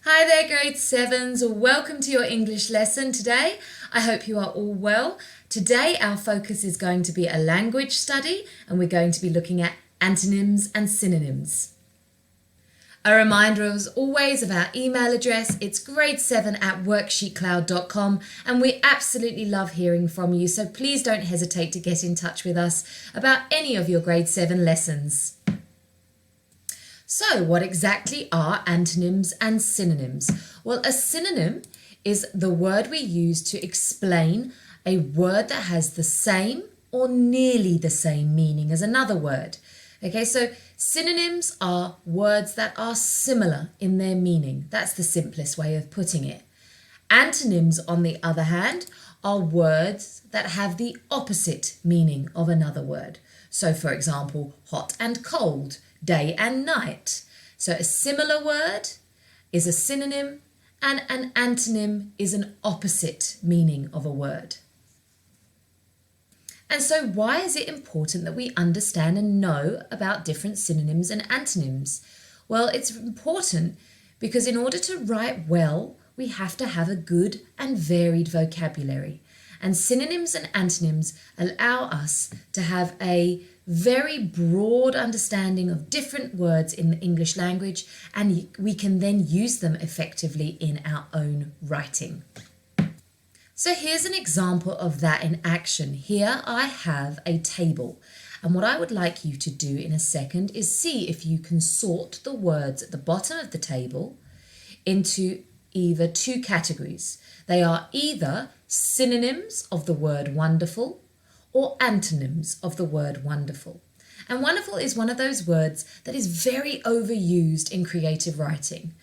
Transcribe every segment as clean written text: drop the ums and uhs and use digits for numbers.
Hi there, grade 7s. Welcome to your English lesson today. I hope you are all well. Today our focus is going to be a language study and we're going to be looking at antonyms and synonyms. A reminder as always of our email address. It's grade7@worksheetcloud.com and we absolutely love hearing from you, so please don't hesitate to get in touch with us about any of your grade 7 lessons. So what exactly are antonyms and synonyms? Well, a synonym is the word we use to explain a word that has the same or nearly the same meaning as another word. Okay, so synonyms are words that are similar in their meaning. That's the simplest way of putting it. Antonyms, on the other hand, are words that have the opposite meaning of another word. So, for example, hot and cold, day and night. So a similar word is a synonym and an antonym is an opposite meaning of a word. And so why is it important that we understand and know about different synonyms and antonyms? Well, it's important because in order to write well, we have to have a good and varied vocabulary. And synonyms and antonyms allow us to have a very broad understanding of different words in the English language, and we can then use them effectively in our own writing. So here's an example of that in action. Here I have a table, and what I would like you to do in a second is see if you can sort the words at the bottom of the table into either two categories. They are either synonyms of the word wonderful or antonyms of the word wonderful. And wonderful is one of those words that is very overused in creative writing.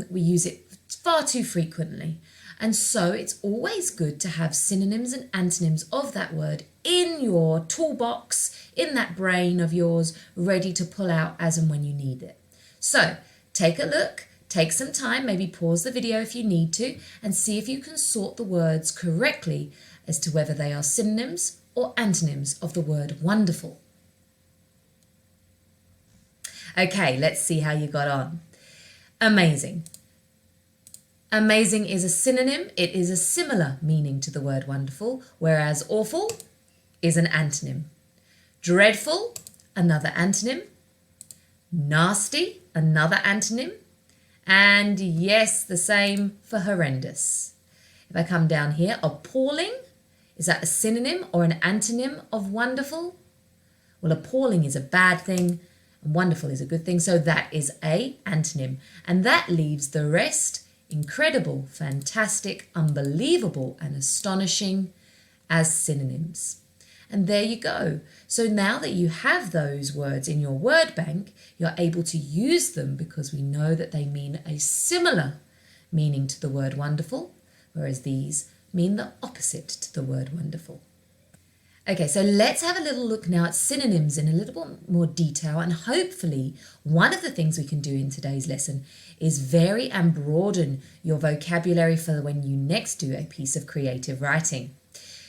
We use it far too frequently. And so it's always good to have synonyms and antonyms of that word in your toolbox, in that brain of yours, ready to pull out as and when you need it. So take a look, take some time, maybe pause the video if you need to, and see if you can sort the words correctly as to whether they are synonyms or antonyms of the word wonderful. Okay, let's see how you got on. Amazing. Amazing is a synonym. It is a similar meaning to the word wonderful, whereas awful is an antonym. Dreadful, another antonym. Nasty, another antonym. And yes, the same for horrendous. If I come down here, appalling, is that a synonym or an antonym of wonderful? Well, appalling is a bad thing and wonderful is a good thing, so that is a antonym. And that leaves the rest, incredible, fantastic, unbelievable and astonishing, as synonyms. And there you go. So now that you have those words in your word bank, you're able to use them because we know that they mean a similar meaning to the word wonderful, whereas these mean the opposite to the word wonderful. Okay, so let's have a little look now at synonyms in a little bit more detail, and hopefully one of the things we can do in today's lesson is vary and broaden your vocabulary for when you next do a piece of creative writing.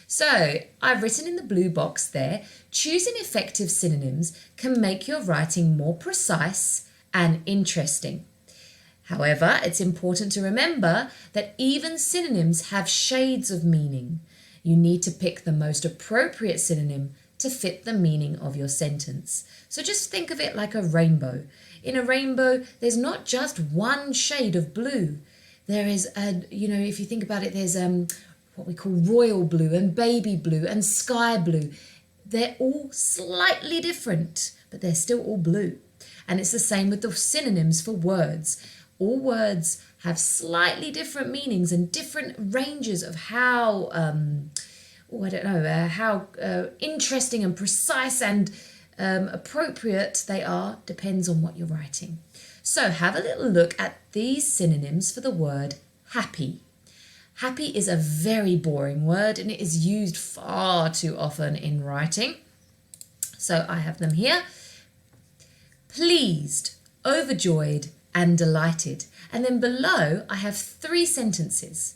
So I've written in the blue box there, choosing effective synonyms can make your writing more precise and interesting. However, it's important to remember that even synonyms have shades of meaning. You need to pick the most appropriate synonym to fit the meaning of your sentence. So just think of it like a rainbow. In a rainbow, there's not just one shade of blue. There is, if you think about it, there's what we call royal blue and baby blue and sky blue. They're all slightly different, but they're still all blue. And it's the same with the synonyms for words. All words have slightly different meanings and different ranges of how, how interesting and precise and appropriate they are, depends on what you're writing. So have a little look at these synonyms for the word happy. Happy is a very boring word and it is used far too often in writing. So I have them here. Pleased, overjoyed, and delighted. And then below I have 3 sentences.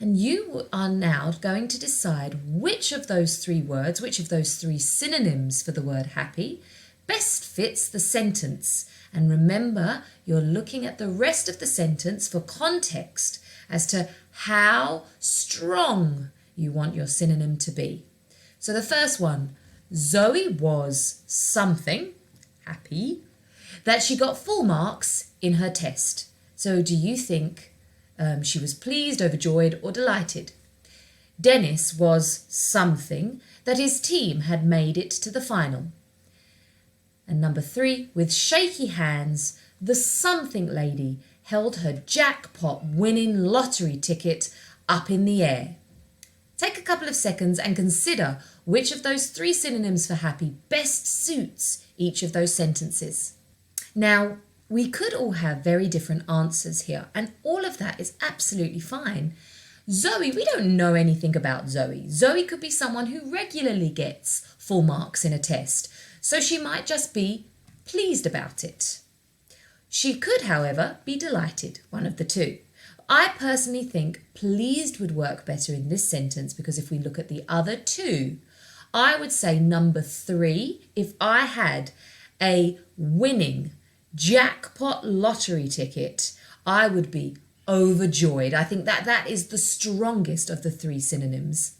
And you are now going to decide which of those 3 words, which of those 3 synonyms for the word happy best fits the sentence And remember, you're looking at the rest of the sentence for context as to how strong you want your synonym to be. So the first one, Zoe was something, happy, that she got full marks in her test. So do you think she was pleased, overjoyed, or delighted? Dennis was something that his team had made it to the final. And number 3, with shaky hands, the something lady held her jackpot winning lottery ticket up in the air. Take a couple of seconds and consider which of those 3 synonyms for happy best suits each of those sentences. Now, we could all have very different answers here, and all of that is absolutely fine. Zoe, we don't know anything about Zoe. Zoe could be someone who regularly gets full marks in a test, so she might just be pleased about it. She could, however, be delighted, one of the two. I personally think pleased would work better in this sentence because if we look at the other 2, I would say number 3, if I had a winning jackpot lottery ticket, I would be overjoyed. I think that is the strongest of the 3 synonyms.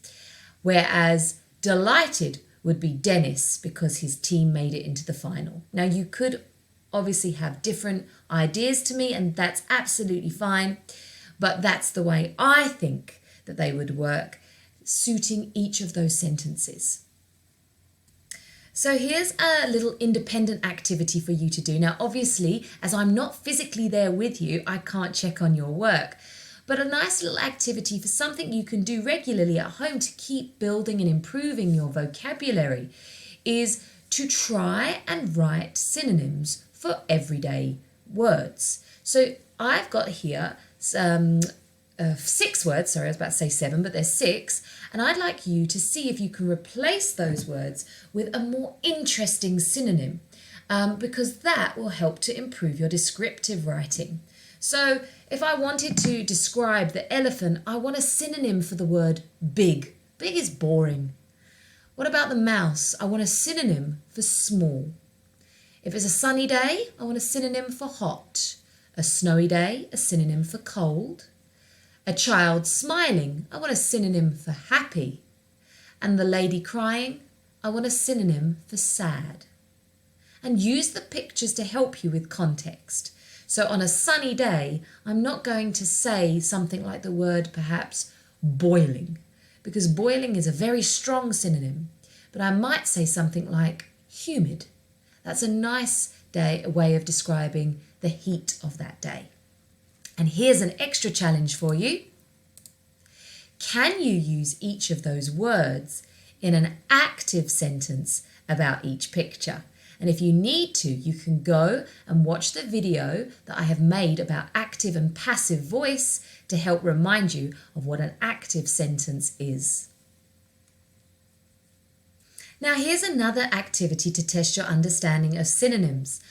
Whereas delighted would be Dennis because his team made it into the final. Now you could obviously have different ideas to me and that's absolutely fine, but that's the way I think that they would work, suiting each of those sentences. So here's a little independent activity for you to do. Now, obviously, as I'm not physically there with you, I can't check on your work. But a nice little activity for something you can do regularly at home to keep building and improving your vocabulary is to try and write synonyms for everyday words. So I've got here 6 words, sorry, I was about to say 7, but there's 6, and I'd like you to see if you can replace those words with a more interesting synonym, because that will help to improve your descriptive writing. So if I wanted to describe the elephant, I want a synonym for the word big. Big is boring. What about the mouse? I want a synonym for small. If it's a sunny day, I want a synonym for hot. A snowy day, a synonym for cold. A child smiling, I want a synonym for happy. And the lady crying, I want a synonym for sad. And use the pictures to help you with context. So on a sunny day, I'm not going to say something like the word perhaps boiling, because boiling is a very strong synonym, but I might say something like humid. That's a nice way of describing the heat of that day. And here's an extra challenge for you. Can you use each of those words in an active sentence about each picture? And if you need to, you can go and watch the video that I have made about active and passive voice to help remind you of what an active sentence is. Now here's another activity to test your understanding of synonyms.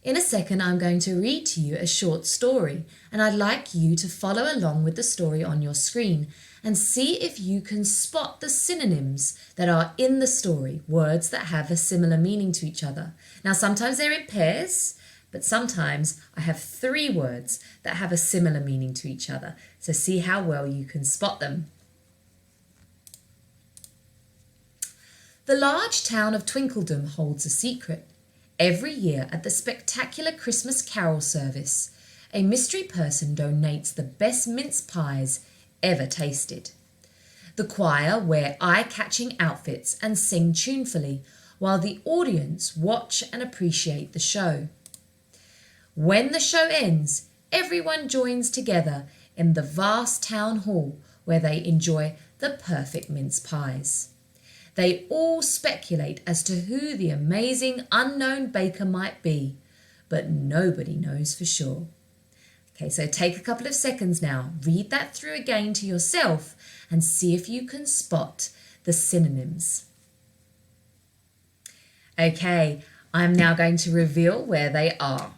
In a second, I'm going to read to you a short story, and I'd like you to follow along with the story on your screen and see if you can spot the synonyms that are in the story, words that have a similar meaning to each other. Now, sometimes they're in pairs, but sometimes I have 3 words that have a similar meaning to each other. So see how well you can spot them. The large town of Twinkledom holds a secret. Every year at the spectacular Christmas carol service, a mystery person donates the best mince pies ever tasted. The choir wear eye-catching outfits and sing tunefully, while the audience watch and appreciate the show. When the show ends, everyone joins together in the vast town hall where they enjoy the perfect mince pies. They all speculate as to who the amazing unknown baker might be, but nobody knows for sure. Okay, so take a couple of seconds now, read that through again to yourself and see if you can spot the synonyms. Okay, I'm now going to reveal where they are.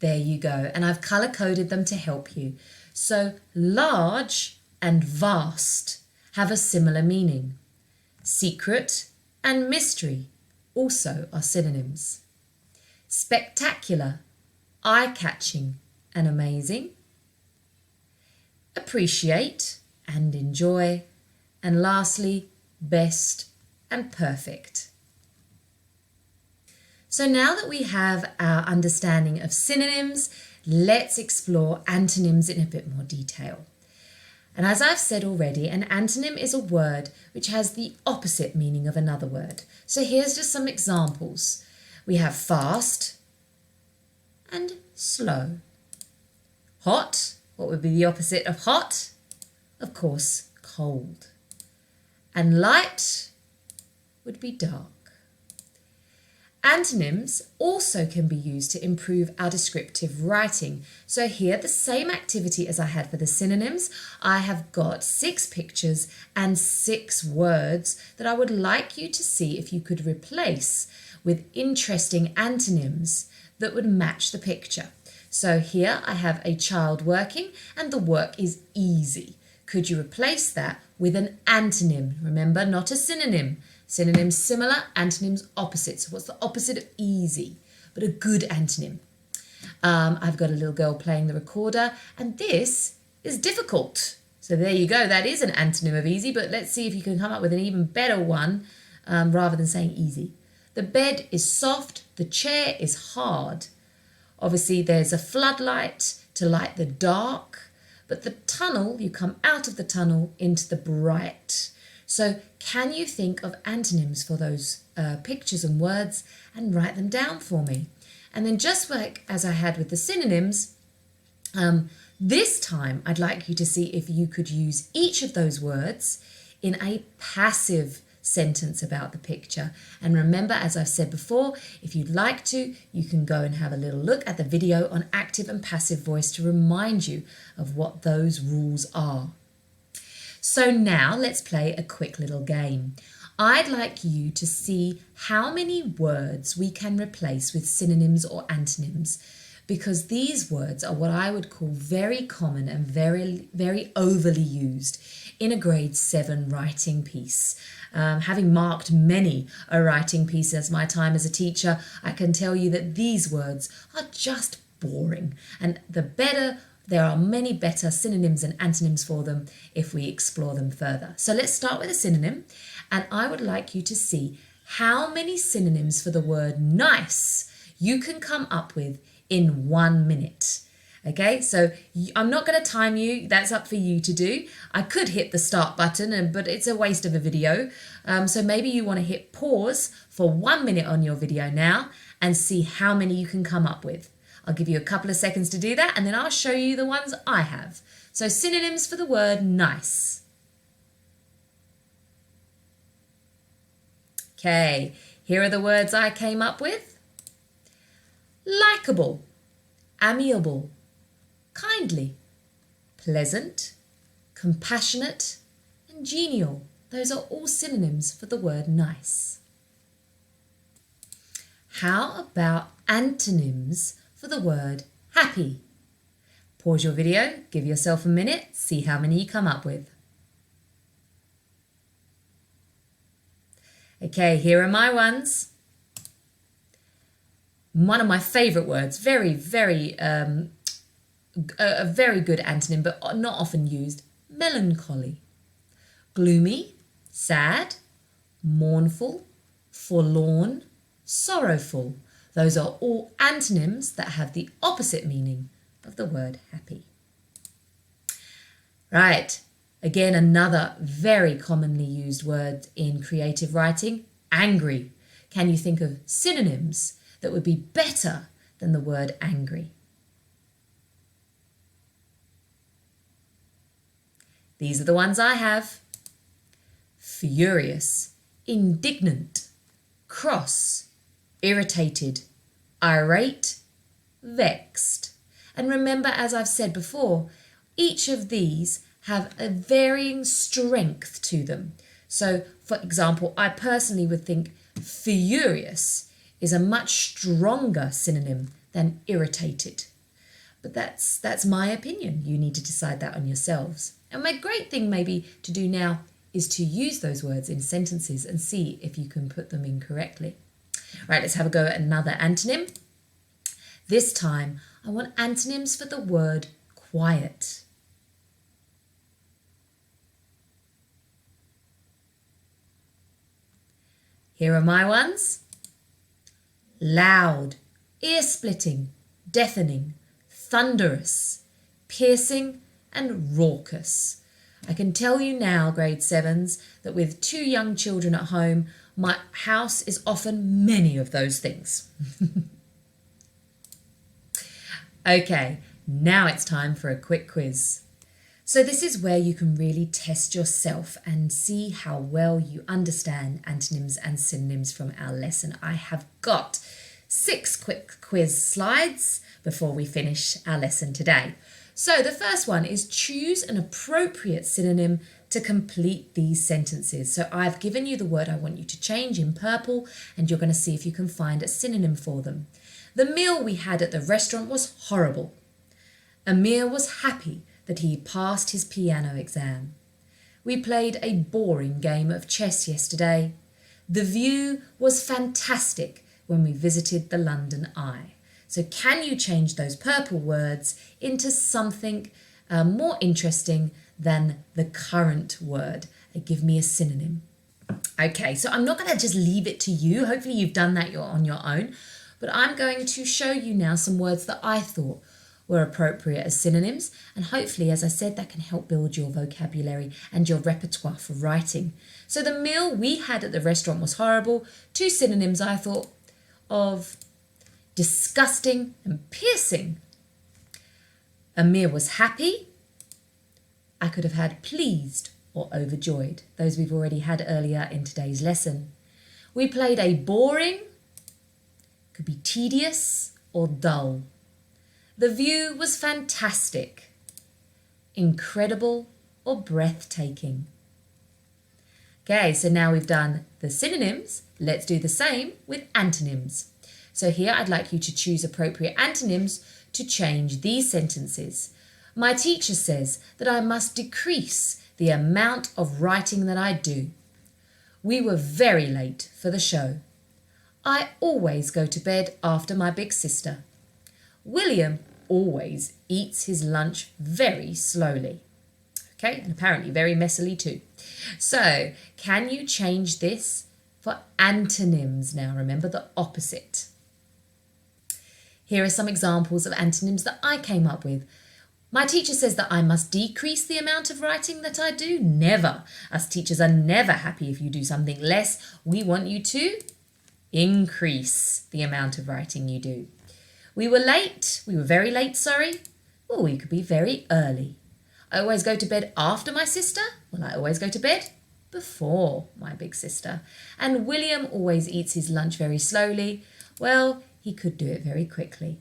There you go, and I've color-coded them to help you. So large and vast have a similar meaning. Secret and mystery also are synonyms. Spectacular, eye-catching and amazing. Appreciate and enjoy. And lastly, best and perfect. So now that we have our understanding of synonyms, let's explore antonyms in a bit more detail. And as I've said already, an antonym is a word which has the opposite meaning of another word. So here's just some examples. We have fast and slow. Hot, what would be the opposite of hot? Of course, cold. And light would be dark. Antonyms also can be used to improve our descriptive writing. So here, the same activity as I had for the synonyms, I have got 6 pictures and 6 words that I would like you to see if you could replace with interesting antonyms that would match the picture. So here I have a child working and the work is easy. Could you replace that with an antonym? Remember, not a synonym. Synonyms similar, antonyms opposite. So what's the opposite of easy? But a good antonym. I've got a little girl playing the recorder and this is difficult. So there you go. That is an antonym of easy, but let's see if you can come up with an even better one rather than saying easy. The bed is soft. The chair is hard. Obviously, there's a floodlight to light the dark. But the tunnel, you come out of the tunnel into the bright. So can you think of antonyms for those pictures and words and write them down for me? And then just like as I had with the synonyms, this time I'd like you to see if you could use each of those words in a passive sentence about the picture. And remember, as I've said before, if you'd like to, you can go and have a little look at the video on active and passive voice to remind you of what those rules are. So now let's play a quick little game. I'd like you to see how many words we can replace with synonyms or antonyms, because these words are what I would call very common and very overly used in a grade 7 writing piece. Having marked many a writing piece as my time as a teacher, I can tell you that these words are just boring, and there are many better synonyms and antonyms for them if we explore them further. So let's start with a synonym, and I would like you to see how many synonyms for the word nice you can come up with in 1 minute. Okay, so I'm not going to time you. That's up for you to do. I could hit the start button, but it's a waste of a video. So maybe you want to hit pause for 1 minute on your video now and see how many you can come up with. I'll give you a couple of seconds to do that and then I'll show you the ones I have. So synonyms for the word nice. Okay, here are the words I came up with. Likeable, amiable, kindly, pleasant, compassionate, and genial. Those are all synonyms for the word nice. How about antonyms for the word happy? Pause your video, give yourself a minute, see how many you come up with. Okay, here are my ones. One of my favourite words, a very good antonym, but not often used, melancholy. Gloomy, sad, mournful, forlorn, sorrowful. Those are all antonyms that have the opposite meaning of the word happy. Right, again, another very commonly used word in creative writing, angry. Can you think of synonyms that would be better than the word angry? These are the ones I have. Furious, indignant, cross, irritated, irate, vexed. And remember, as I've said before, each of these have a varying strength to them. So, for example, I personally would think furious is a much stronger synonym than irritated. But that's my opinion. You need to decide that on yourselves. And my great thing maybe to do now is to use those words in sentences and see if you can put them in correctly. Right, let's have a go at another antonym. This time, I want antonyms for the word quiet. Here are my ones. Loud, ear-splitting, deafening, thunderous, piercing, and raucous. I can tell you now, grade 7s, that with 2 young children at home, my house is often many of those things. Okay, now it's time for a quick quiz. So this is where you can really test yourself and see how well you understand antonyms and synonyms from our lesson. I have got 6 quick quiz slides before we finish our lesson today. So the first one is choose an appropriate synonym to complete these sentences. So I've given you the word I want you to change in purple, and you're going to see if you can find a synonym for them. The meal we had at the restaurant was horrible. Amir was happy that he passed his piano exam. We played a boring game of chess yesterday. The view was fantastic when we visited the London Eye. So can you change those purple words into something more interesting than the current word? Give me a synonym. Okay, so I'm not going to just leave it to you. Hopefully you've done that on your own. But I'm going to show you now some words that I thought were appropriate as synonyms. And hopefully, as I said, that can help build your vocabulary and your repertoire for writing. So the meal we had at the restaurant was horrible. 2 synonyms I thought of: disgusting and piercing. Amir was happy. I could have had pleased or overjoyed. Those we've already had earlier in today's lesson. We played a boring, could be tedious or dull. The view was fantastic, incredible or breathtaking. Okay, so now we've done the synonyms. Let's do the same with antonyms. So here I'd like you to choose appropriate antonyms to change these sentences. My teacher says that I must decrease the amount of writing that I do. We were very late for the show. I always go to bed after my big sister. William always eats his lunch very slowly. Okay, and apparently very messily too. So, can you change this for antonyms now? Remember the opposite. Here are some examples of antonyms that I came up with. My teacher says that I must decrease the amount of writing that I do. Never. Us teachers are never happy if you do something less. We want you to increase the amount of writing you do. We were late. We were very late, sorry. Well, we could be very early. I always go to bed after my sister. Well, I always go to bed before my big sister. And William always eats his lunch very slowly. Well, he could do it very quickly.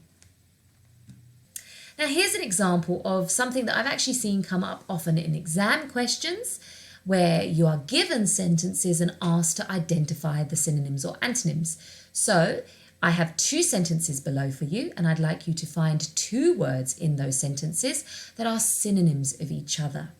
Now, here's an example of something that I've actually seen come up often in exam questions, where you are given sentences and asked to identify the synonyms or antonyms. So I have 2 sentences below for you, and I'd like you to find 2 words in those sentences that are synonyms of each other.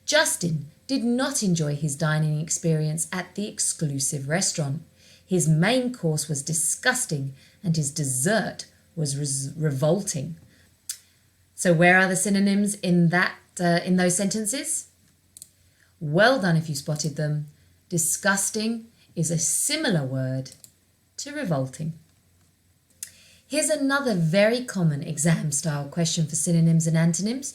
Justin did not enjoy his dining experience at the exclusive restaurant. His main course was disgusting and his dessert was revolting. So where are the synonyms in those sentences? Well done if you spotted them. Disgusting is a similar word to revolting. Here's another very common exam style question for synonyms and antonyms.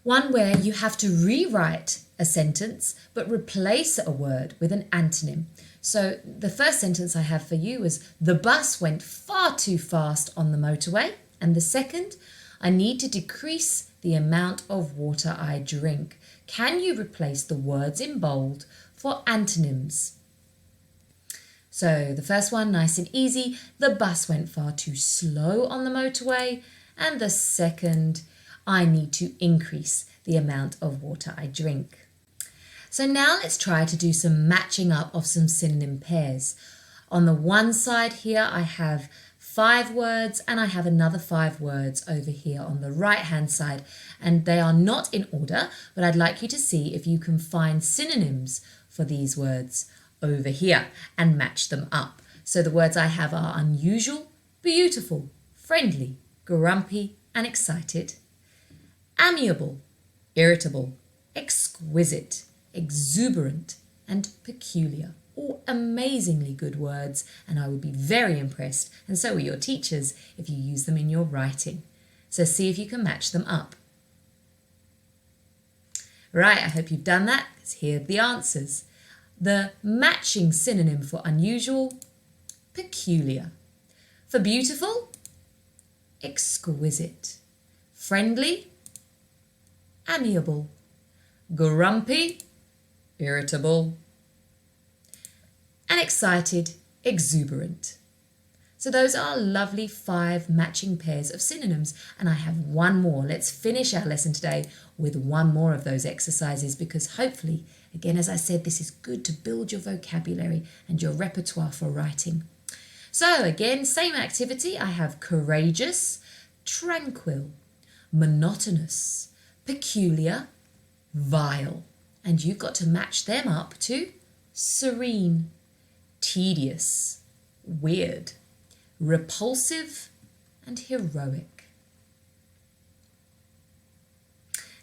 One where you have to rewrite a sentence but replace a word with an antonym. So the first sentence I have for you is, the bus went far too fast on the motorway. And the second, I need to decrease the amount of water I drink. Can you replace the words in bold for antonyms? So the first one, nice and easy. The bus went far too slow on the motorway. And the second, I need to increase the amount of water I drink. So now let's try to do some matching up of some synonym pairs. On the one side here, I have 5 words, and I have another 5 words over here on the right hand side, and they are not in order, but I'd like you to see if you can find synonyms for these words over here and match them up. So the words I have are unusual, beautiful, friendly, grumpy and excited, amiable, irritable, exquisite, exuberant and peculiar. All amazingly good words, and I would be very impressed, and so will your teachers, if you use them in your writing. So see if you can match them up. Right, I hope you've done that, because here are the answers. The matching synonym for unusual, peculiar. For beautiful, exquisite. Friendly, amiable. Grumpy, irritable. And excited, exuberant. So those are lovely 5 matching pairs of synonyms, and I have one more. Let's finish our lesson today with one more of those exercises, because hopefully, again, as I said, this is good to build your vocabulary and your repertoire for writing. So again, same activity. I have courageous, tranquil, monotonous, peculiar, vile, and you've got to match them up to serene, tedious, weird, repulsive and heroic.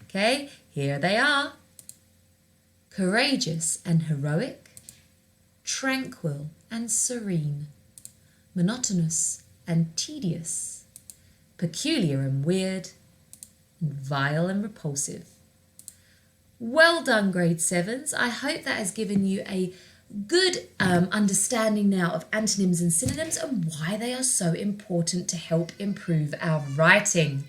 Okay, here they are. Courageous and heroic, tranquil and serene, monotonous and tedious, peculiar and weird, and vile and repulsive. Well done, grade 7s. I hope that has given you a good understanding now of antonyms and synonyms and why they are so important to help improve our writing.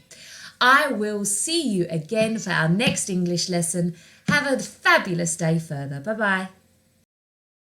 I will see you again for our next English lesson. Have a fabulous day further. Bye-bye.